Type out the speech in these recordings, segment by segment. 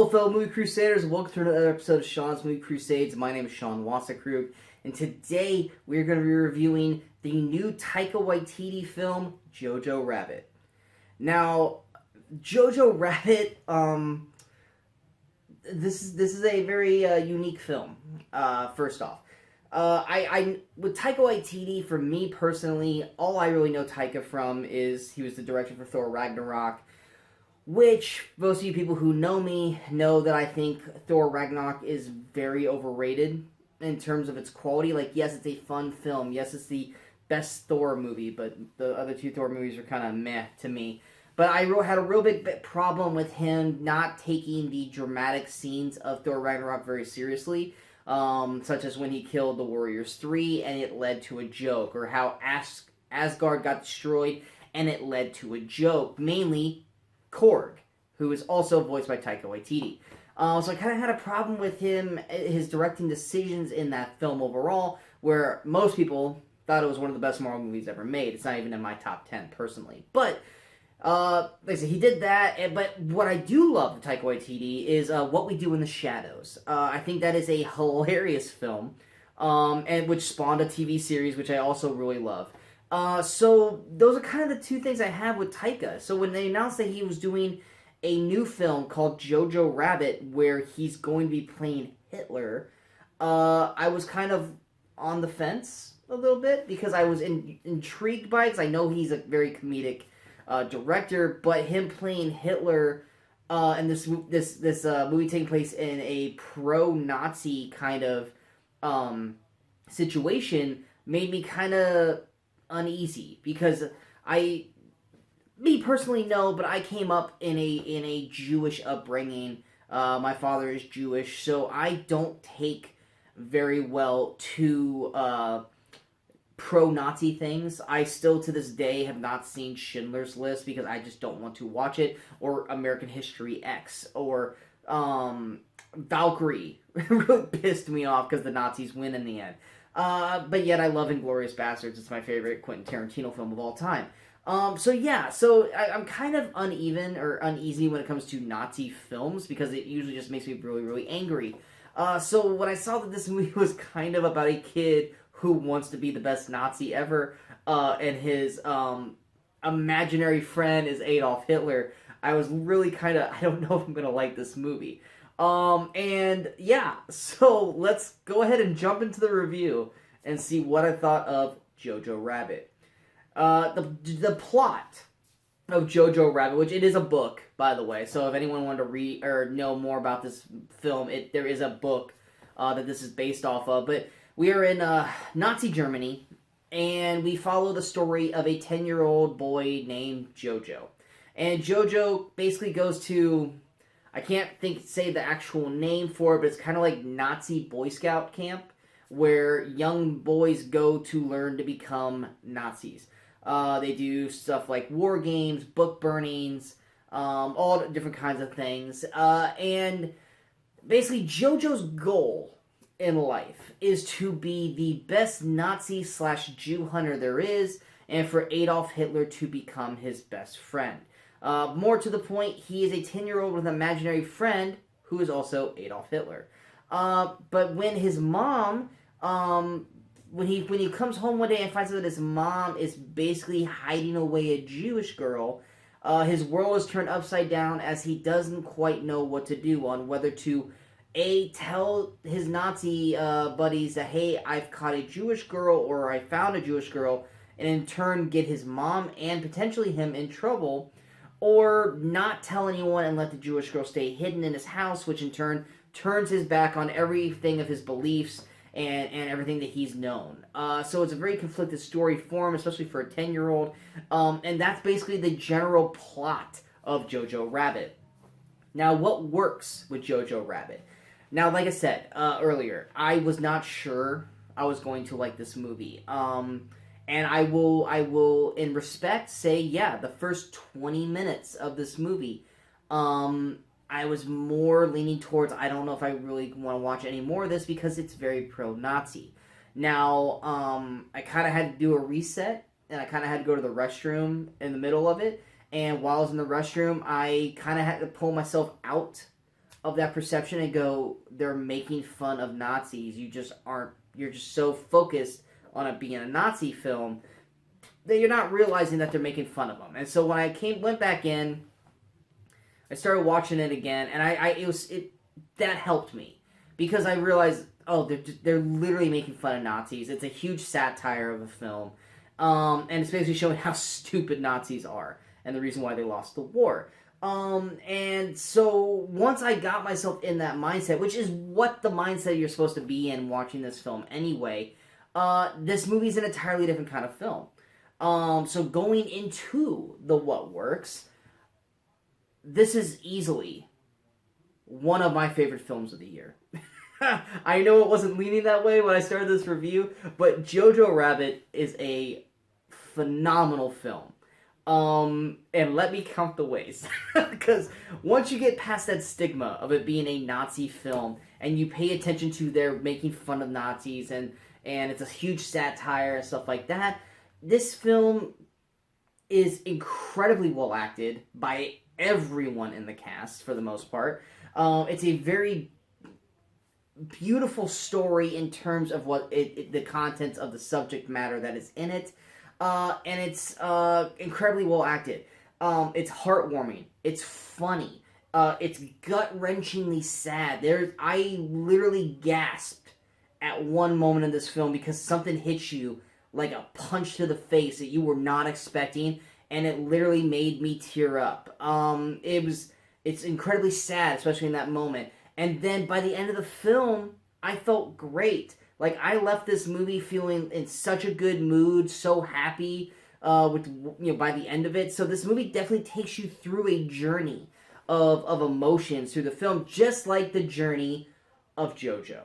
Hello, fellow Movie Crusaders. Welcome to another episode of Sean's Movie Crusades. My name is Sean Wasserkrug, and today we're going to be reviewing the new Taika Waititi film, Jojo Rabbit. Now, Jojo Rabbit, this is a very unique film. First off, with Taika Waititi, for me personally, all I really know Taika from is he was the director for Thor Ragnarok. Which, most of you people who know me know that I think Thor Ragnarok is very overrated in terms of its quality. Like, yes, it's a fun film. Yes, it's the best Thor movie, but the other two Thor movies are kind of meh to me. But I had a real big problem with him not taking the dramatic scenes of Thor Ragnarok very seriously. Such as when he killed the Warriors 3 and it led to a joke. Or how Asgard got destroyed and it led to a joke. Mainly Korg, who is also voiced by Taika Waititi. So I kind of had a problem with his directing decisions in that film overall, where most people thought it was one of the best Marvel movies ever made. It's not even in my top 10 personally. But, like I said, he did that. But what I do love of Taika Waititi is What We Do in the Shadows. I think that is a hilarious film, and which spawned a TV series, which I also really love. So those are kind of the two things I have with Taika. So when they announced that he was doing a new film called Jojo Rabbit, where he's going to be playing Hitler, I was kind of on the fence a little bit because I was intrigued by it. Because I know he's a very comedic director, but him playing Hitler and this movie taking place in a pro-Nazi kind of situation made me kind of uneasy, because me personally, no, but I came up in a Jewish upbringing. My father is Jewish, so I don't take very well to pro-Nazi things. I still to this day have not seen Schindler's List because I just don't want to watch it, or American History X, or Valkyrie. It really pissed me off because the Nazis win in the end. But yet I love Inglourious Basterds. It's my favorite Quentin Tarantino film of all time. So I'm kind of uneasy when it comes to Nazi films, because it usually just makes me really, really angry. So when I saw that this movie was kind of about a kid who wants to be the best Nazi ever, and his imaginary friend is Adolf Hitler, I was really kind of, I don't know if I'm going to like this movie. And yeah, so let's go ahead and jump into the review and see what I thought of Jojo Rabbit. The plot of Jojo Rabbit, which it is a book, by the way, so if anyone wanted to read or know more about this film, there is a book that this is based off of, but we are in Nazi Germany, and we follow the story of a 10-year-old boy named Jojo. And Jojo basically goes to, I can't say the actual name for it, but it's kind of like Nazi Boy Scout camp, where young boys go to learn to become Nazis. They do stuff like war games, book burnings, all different kinds of things. And basically Jojo's goal in life is to be the best Nazi/Jew hunter there is, and for Adolf Hitler to become his best friend. More to the point, he is a 10-year-old with an imaginary friend who is also Adolf Hitler. But when his mom, when he comes home one day and finds out that his mom is basically hiding away a Jewish girl, his world is turned upside down, as he doesn't quite know what to do on whether to tell his Nazi buddies that, hey, I've caught a Jewish girl, or I found a Jewish girl, and in turn get his mom and potentially him in trouble, or not tell anyone and let the Jewish girl stay hidden in his house, which in turn turns his back on everything of his beliefs and everything that he's known. So it's a very conflicted story for him, especially for a 10-year-old. And that's basically the general plot of Jojo Rabbit. Now, what works with Jojo Rabbit? Now, like I said earlier, I was not sure I was going to like this movie. And I will, in respect, say, yeah, the first 20 minutes of this movie, I was more leaning towards, I don't know if I really want to watch any more of this, because it's very pro-Nazi. Now, I kind of had to do a reset, and I kind of had to go to the restroom in the middle of it, and while I was in the restroom, I kind of had to pull myself out of that perception and go, they're making fun of Nazis. You just aren't. You're just so focused on it being a Nazi film that you're not realizing that they're making fun of them. And so when I went back in, I started watching it again, and that helped me because I realized, oh, they're literally making fun of Nazis. It's a huge satire of a film, and it's basically showing how stupid Nazis are and the reason why they lost the war. And so once I got myself in that mindset, which is what the mindset you're supposed to be in watching this film anyway, this movie's an entirely different kind of film. So going into the what works, this is easily one of my favorite films of the year. I know it wasn't leaning that way when I started this review, but Jojo Rabbit is a phenomenal film. And let me count the ways. Because once you get past that stigma of it being a Nazi film, and you pay attention to their making fun of Nazis, and it's a huge satire and stuff like that, this film is incredibly well acted by everyone in the cast, for the most part. It's a very beautiful story in terms of what the contents of the subject matter that is in it. And it's incredibly well acted. It's heartwarming. It's funny. It's gut-wrenchingly sad. I literally gasped at one moment in this film because something hits you like a punch to the face that you were not expecting, and it literally made me tear up. It's incredibly sad, especially in that moment. And then by the end of the film, I felt great. Like, I left this movie feeling in such a good mood, so happy by the end of it. So this movie definitely takes you through a journey of emotions through the film, just like the journey of Jojo.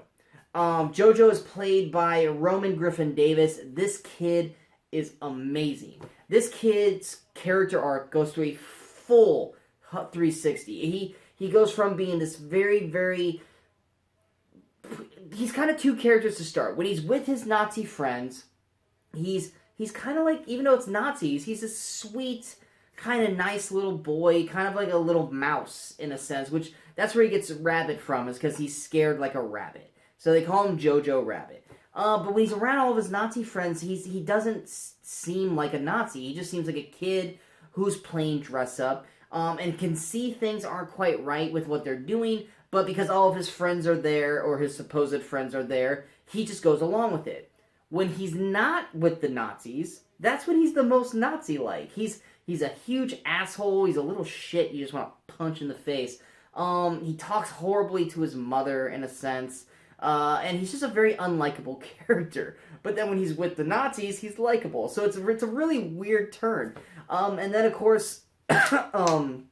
Jojo is played by Roman Griffin Davis. This kid is amazing. This kid's character arc goes through a full 360. He goes from being this very, very... He's kind of two characters to start. When he's with his Nazi friends, he's kind of like, even though it's Nazis, he's a sweet, kind of nice little boy, kind of like a little mouse in a sense, which that's where he gets rabbit from, is because he's scared like a rabbit. So they call him Jojo Rabbit. But when he's around all of his Nazi friends, he doesn't seem like a Nazi. He just seems like a kid who's playing dress up, and can see things aren't quite right with what they're doing, but because all of his friends are there, or his supposed friends are there, he just goes along with it. When he's not with the Nazis, that's when he's the most Nazi-like. He's a huge asshole, he's a little shit you just want to punch in the face. He talks horribly to his mother, in a sense, and he's just a very unlikable character. But then when he's with the Nazis, he's likable. So it's a really weird turn. And then, of course, in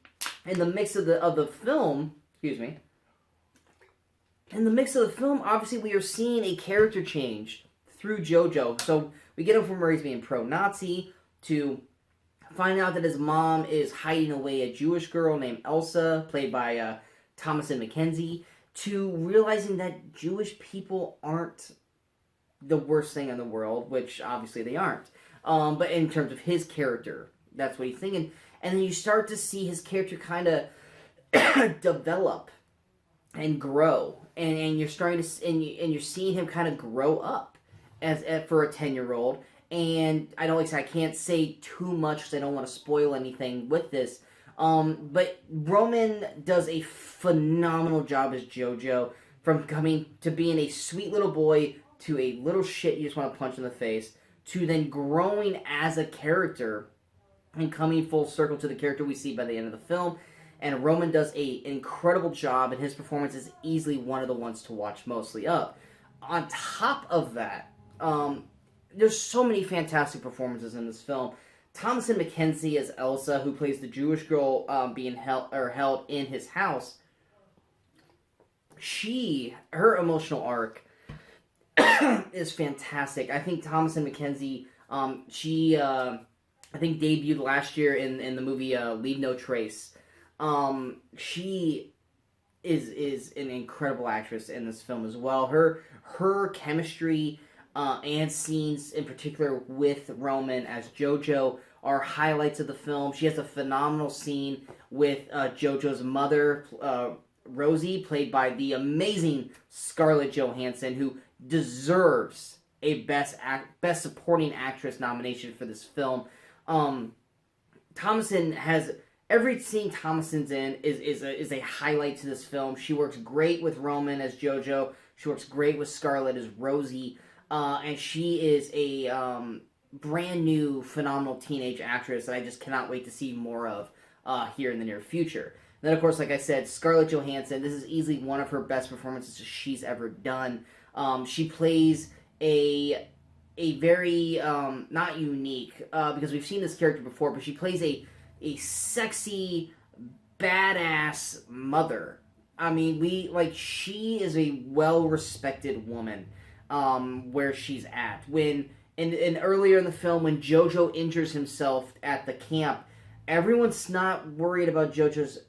the mix of the film, excuse me, in the mix of the film, obviously we are seeing a character change through Jojo. So we get him from where he's being pro-Nazi to find out that his mom is hiding away a Jewish girl named Elsa, played by Thomasin McKenzie, to realizing that Jewish people aren't the worst thing in the world, which obviously they aren't. But in terms of his character, that's what he's thinking. And then you start to see his character kind of develop and grow, and you're starting to, and you're seeing him kind of grow up as for a 10-year-old. And I can't say too much because I don't want to spoil anything with this. But Roman does a phenomenal job as Jojo, from coming to being a sweet little boy to a little shit you just want to punch in the face, to then growing as a character and coming full circle to the character we see by the end of the film. And Roman does an incredible job, and his performance is easily one of the ones to watch mostly up. On top of that, there's so many fantastic performances in this film. Thomasin McKenzie as Elsa, who plays the Jewish girl being held in his house. Her emotional arc is fantastic. I think Thomasin McKenzie, I think debuted last year in the movie Leave No Trace. She is an incredible actress in this film as well. Her chemistry and scenes in particular with Roman as Jojo are highlights of the film. She has a phenomenal scene with Jojo's mother, Rosie, played by the amazing Scarlett Johansson, who deserves a Best Supporting Actress nomination for this film. Thomasin has every scene Thomasin's in is a highlight to this film. She works great with Roman as Jojo. She works great with Scarlett as Rosie, and she is a brand new, phenomenal teenage actress that I just cannot wait to see more of here in the near future. And then, of course, like I said, Scarlett Johansson. This is easily one of her best performances she's ever done. She plays a very not unique because we've seen this character before, but she plays a sexy, badass mother. I mean, she is a well-respected woman where she's at. When and earlier in the film, when Jojo injures himself at the camp, everyone's not worried about Jojo's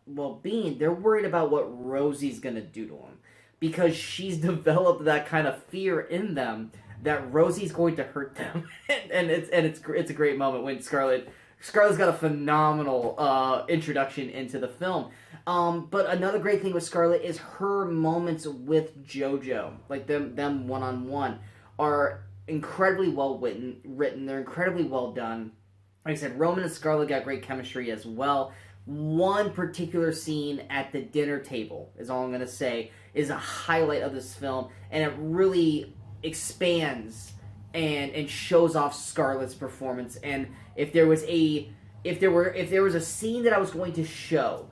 well-being. They're worried about what Rosie's gonna do to him, because she's developed that kind of fear in them that Rosie's going to hurt them. and it's a great moment when Scarlett's got a phenomenal introduction into the film. But another great thing with Scarlett is her moments with Jojo, like them one-on-one, are incredibly well written. They're incredibly well done. Like I said, Roman and Scarlett got great chemistry as well. One particular scene at the dinner table, is all I'm going to say, is a highlight of this film, and it really expands and shows off Scarlett's performance. And if there was a scene that I was going to show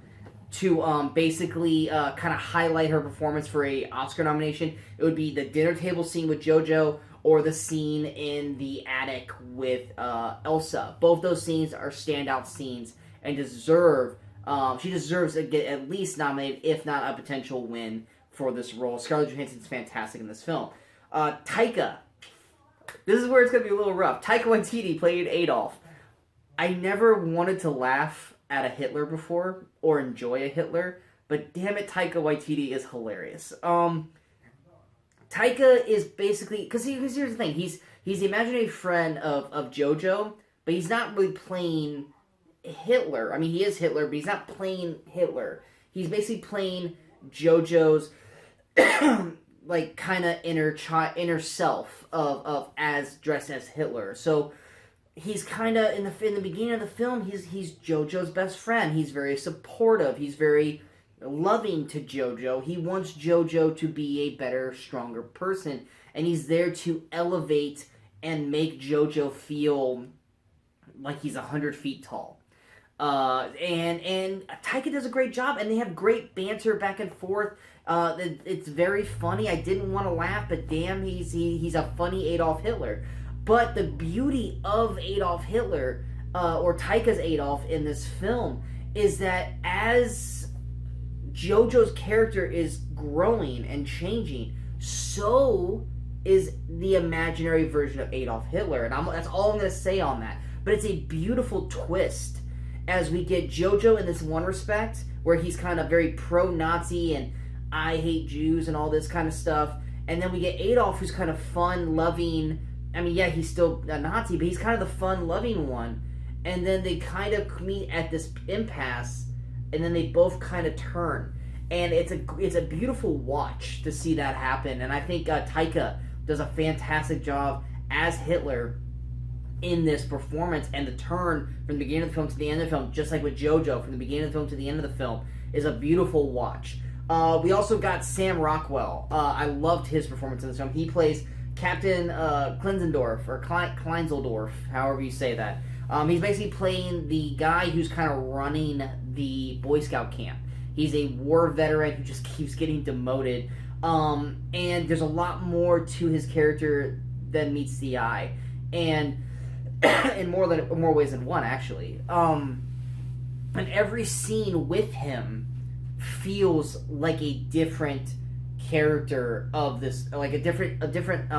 to basically kind of highlight her performance for a Oscar nomination, it would be the dinner table scene with Jojo, or the scene in the attic with Elsa. Both those scenes are standout scenes and she deserves to get at least nominated, if not a potential win for this role. Scarlett Johansson's fantastic in this film. Taika. This is where it's going to be a little rough. Taika Waititi played Adolf. I never wanted to laugh at a Hitler before, or enjoy a Hitler, but damn it, Taika Waititi is hilarious. Taika is basically, because here's the thing, he's the imaginary friend of Jojo, but he's not really playing Hitler. I mean, he is Hitler, but he's not playing Hitler. He's basically playing Jojo's kind of inner self of as dressed as Hitler. So he's kind of in the beginning of the film, he's Jojo's best friend. He's very supportive. He's very loving to Jojo. He wants Jojo to be a better, stronger person, and he's there to elevate and make Jojo feel like he's 100 feet tall. And Taika does a great job, and they have great banter back and forth. It's very funny. I didn't want to laugh, but damn, he's a funny Adolf Hitler. But the beauty of Adolf Hitler, or Taika's Adolf in this film, is that as Jojo's character is growing and changing, so is the imaginary version of Adolf Hitler. And that's all I'm going to say on that. But it's a beautiful twist as we get Jojo in this one respect, where he's kind of very pro-Nazi and I hate Jews and all this kind of stuff. And then we get Adolf, who's kind of fun, loving. I mean, yeah, he's still a Nazi, but he's kind of the fun, loving one. And then they kind of meet at this impasse, and then they both kind of turn, and it's a beautiful watch to see that happen. And I think Taika does a fantastic job as Hitler in this performance, and the turn from the beginning of the film to the end of the film, just like with Jojo, from the beginning of the film to the end of the film, is a beautiful watch. We also got Sam Rockwell. I loved his performance in this film. He plays Captain Kleinseldorf, or Kleinseldorf, however you say that. He's basically playing the guy who's kind of running the Boy Scout camp. He's a war veteran who just keeps getting demoted. And there's a lot more to his character than meets the eye. And in more ways than one, actually. And every scene with him feels like a different character of this, like a different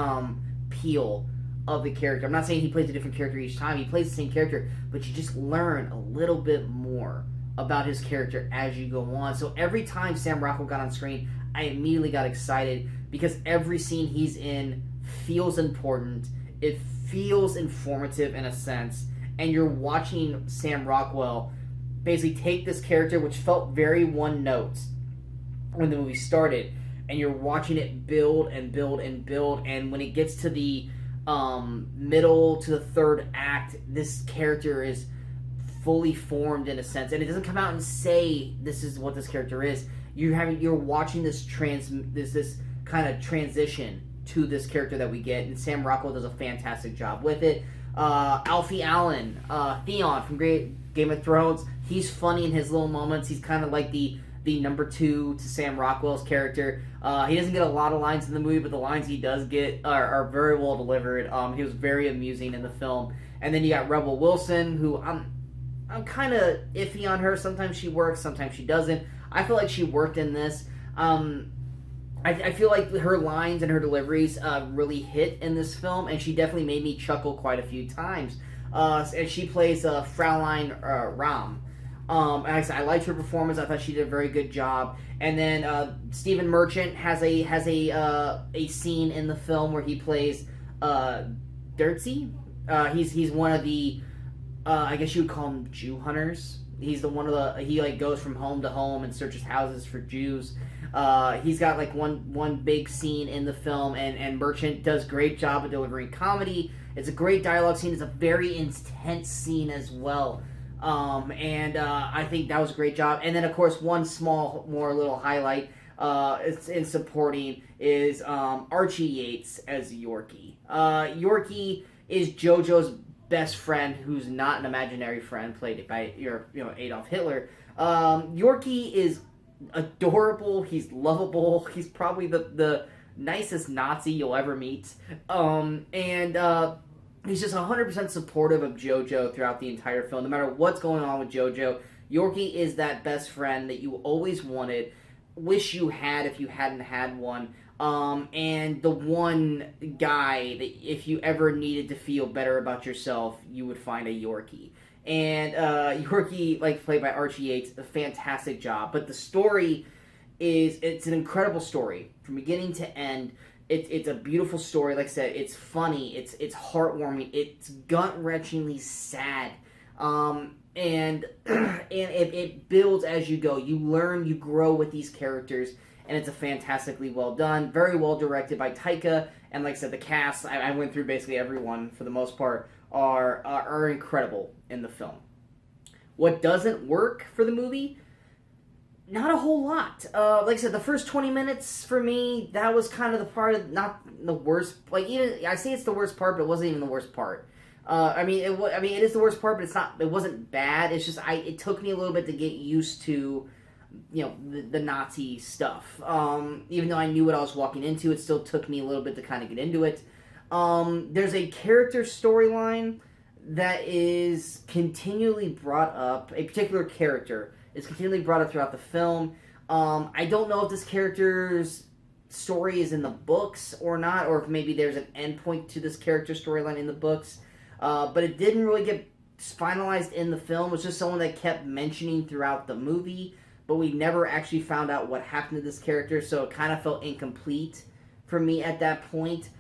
peel of the character. I'm not saying he plays a different character each time. He plays the same character, but you just learn a little bit more about his character as you go on. So every time Sam Rockwell got on screen, I immediately got excited, because every scene he's in feels important. It feels informative in a sense, and you're watching Sam Rockwell basically take this character, which felt very one note, when the movie started, and you're watching it build and build and build, and when it gets to the middle to the third act, this character is fully formed in a sense, and it doesn't come out and say this is what this character is. You're watching this kind of transition to this character that we get, and Sam Rockwell does a fantastic job with it. Alfie Allen, Theon from Game of Thrones, he's funny in his little moments. He's kind of like the number 2 to Sam Rockwell's character. He doesn't get a lot of lines in the movie, but the lines he does get are very well delivered. He was very amusing in the film. And then you got Rebel Wilson, who I'm kind of iffy on her. Sometimes she works, sometimes she doesn't. I feel like she worked in this. I feel like her lines and her deliveries really hit in this film, and she definitely made me chuckle quite a few times. And she plays Fraulein Ram. And like I said, I liked her performance. I thought she did a very good job. And then Stephen Merchant has a scene in the film where he plays Dirtsy. He's one of the I guess you would call him Jew hunters. He's he like goes from home to home and searches houses for Jews. He's got like one big scene in the film, and Merchant does a great job of delivering comedy. It's a great dialogue scene. It's a very intense scene as well. I think that was a great job. And then, of course, one more little highlight it's in supporting is Archie Yates as Yorkie. Yorkie is Jojo's best friend, who's not an imaginary friend, played by Adolf Hitler. Yorkie is adorable. He's lovable. He's probably the nicest Nazi you'll ever meet. He's just 100% supportive of Jojo throughout the entire film. No matter what's going on with Jojo, Yorkie is that best friend that you always wanted, wish you had if you hadn't had one, and the one guy that if you ever needed to feel better about yourself, you would find a Yorkie. And Yorkie, like played by Archie Yates, a fantastic job. But the story it's an incredible story from beginning to end. It's a beautiful story. Like I said, it's funny. It's heartwarming. It's gut-wrenchingly sad. And it builds as you go. You learn, you grow with these characters, and it's a fantastically well done. Very well directed by Taika. And like I said, the cast, I went through basically everyone for the most part, are incredible in the film. What doesn't work for the movie? Not a whole lot. Like I said, the first 20 minutes for me, that was kind of the part of, not the worst. Like, even I say it's the worst part, but it wasn't even the worst part. It is the worst part, but it's not. It wasn't bad. It's just it took me a little bit to get used to, the Nazi stuff. Even though I knew what I was walking into, it still took me a little bit to kind of get into it. There's a character storyline that is continually brought up. A particular character is continually brought up throughout the film. I don't know if this character's story is in the books or not, or if maybe there's an endpoint to this character storyline in the books. But it didn't really get finalized in the film. It was just someone that kept mentioning throughout the movie, but we never actually found out what happened to this character, so it kind of felt incomplete for me at that point,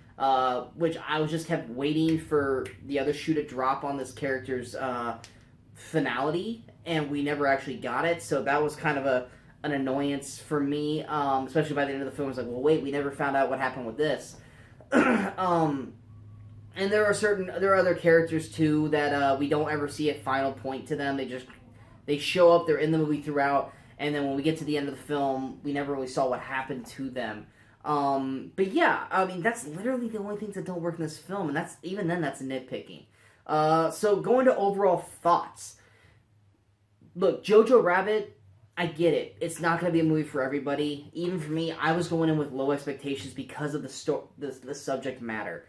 which I was just kept waiting for the other shoe to drop on this character's finality, and we never actually got it, so that was kind of an annoyance for me, especially by the end of the film. I was like, well, wait, we never found out what happened with this. And there are other characters too that we don't ever see a final point to them. They show up, they're in the movie throughout, and then when we get to the end of the film, we never really saw what happened to them. But yeah, I mean, that's literally the only things that don't work in this film, and that's nitpicking. So going to overall thoughts. Look, Jojo Rabbit, I get it. It's not going to be a movie for everybody. Even for me, I was going in with low expectations because of the subject matter.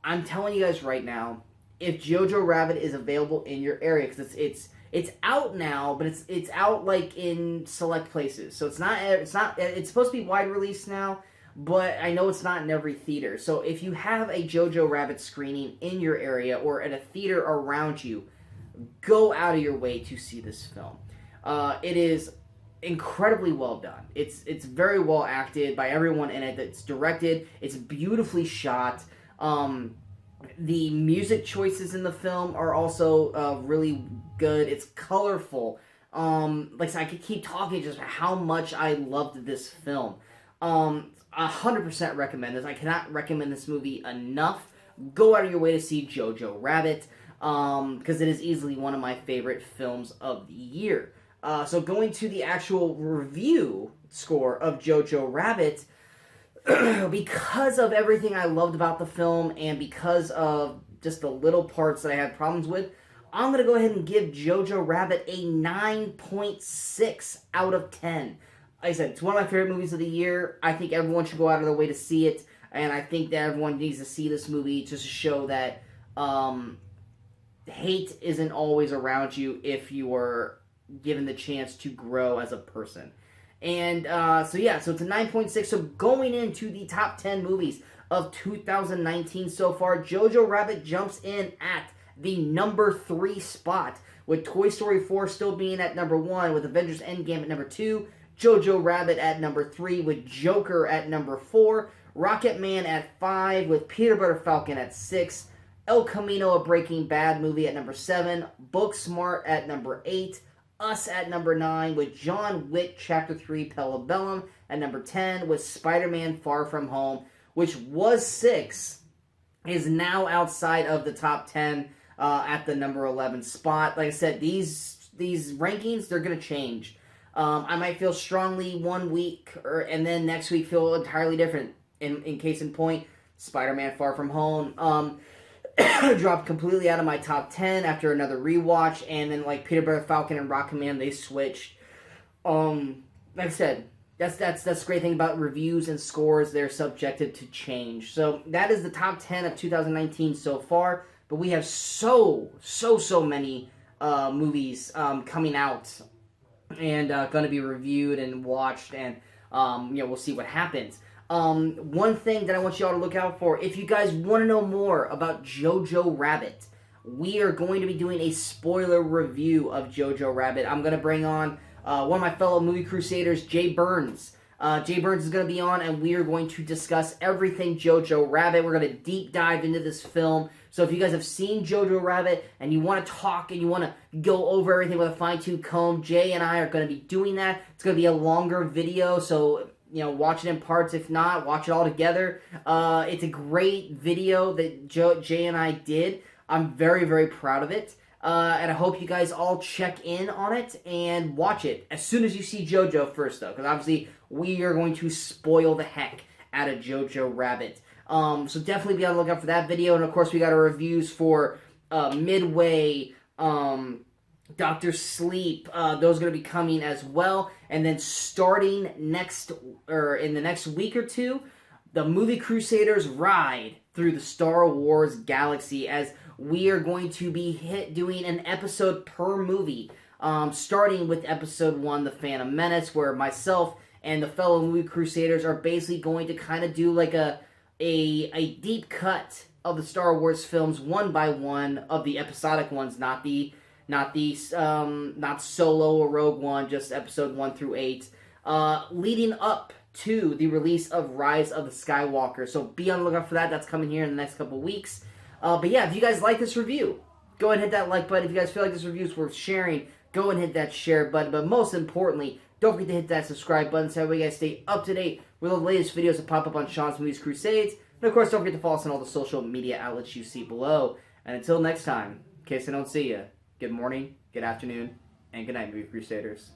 I'm telling you guys right now, if Jojo Rabbit is available in your area, because it's out now, but it's out like in select places, so it's supposed to be wide release now, but I know it's not in every theater. So if you have a Jojo Rabbit screening in your area or at a theater around you, go out of your way to see this film. It is incredibly well done. It's very well acted by everyone in it. It's directed. It's beautifully shot. The music choices in the film are also really good. It's colorful. Like I said, I could keep talking just about how much I loved this film. 100% recommend this. I cannot recommend this movie enough. Go out of your way to see Jojo Rabbit, because it is easily one of my favorite films of the year. So going to the actual review score of Jojo Rabbit, because of everything I loved about the film and because of just the little parts that I had problems with, I'm going to go ahead and give Jojo Rabbit a 9.6 out of 10. Like I said, it's one of my favorite movies of the year. I think everyone should go out of their way to see it, and I think that everyone needs to see this movie just to show that hate isn't always around you if you are given the chance to grow as a person. And so it's a 9.6. So going into the top 10 movies of 2019 so far, Jojo Rabbit jumps in at the number 3 spot, with Toy Story 4 still being at number 1, with Avengers Endgame at number 2, Jojo Rabbit at number 3, with Joker at number 4, Rocket Man at 5, with Peter Butter Falcon at 6, El Camino, a Breaking Bad movie at number 7, Booksmart at number 8, Us at number 9, with John Wick Chapter 3 Bellum at number 10, with Spider-Man Far From Home, which was 6, is now outside of the top 10 at the number 11 spot. Like I said, these rankings, they're going to change. I might feel strongly one week, and then next week feel entirely different. In case in point, Spider-Man Far From Home dropped completely out of my top 10 after another rewatch, and then like Peter Butter Falcon and Rocket Man, they switched. Like I said, that's the great thing about reviews and scores. They're subjected to change. So that is the top 10 of 2019 so far. But we have so many movies coming out and going to be reviewed and watched, and we'll see what happens. One thing that I want you all to look out for, if you guys want to know more about Jojo Rabbit, we are going to be doing a spoiler review of Jojo Rabbit. I'm going to bring on one of my fellow movie crusaders, Jay Burns. Jay Burns is going to be on, and we are going to discuss everything Jojo Rabbit. We're going to deep dive into this film. So if you guys have seen Jojo Rabbit and you want to talk and you want to go over everything with a fine-tooth comb, Jay and I are going to be doing that. It's going to be a longer video, so watch it in parts. If not, watch it all together. It's a great video that Jay and I did. I'm very, very proud of it. And I hope you guys all check in on it and watch it as soon as you see Jojo first, though, because obviously we are going to spoil the heck out of Jojo Rabbit. So definitely be on the lookout for that video. And of course, we got our reviews for Midway, Dr. Sleep. Those are going to be coming as well. And then starting in the next week or two, the Movie Crusaders ride through the Star Wars galaxy, as we are going to be doing an episode per movie, starting with episode 1, The Phantom Menace, where myself and the fellow Movie Crusaders are basically going to kind of do like a deep cut of the Star Wars films one by one, of the episodic ones, not Solo or Rogue One, just episode 1 through 8, leading up to the release of Rise of the Skywalker. So be on the lookout for that. That's coming here in the next couple weeks. But yeah, if you guys like this review, go ahead and hit that like button. If you guys feel like this review is worth sharing, go and hit that share button. But most importantly, don't forget to hit that subscribe button so that you guys stay up to date with all the latest videos that pop up on Sean's Movies Crusades. And of course, don't forget to follow us on all the social media outlets you see below. And until next time, in case I don't see you, good morning, good afternoon, and good night, Movie Crusaders.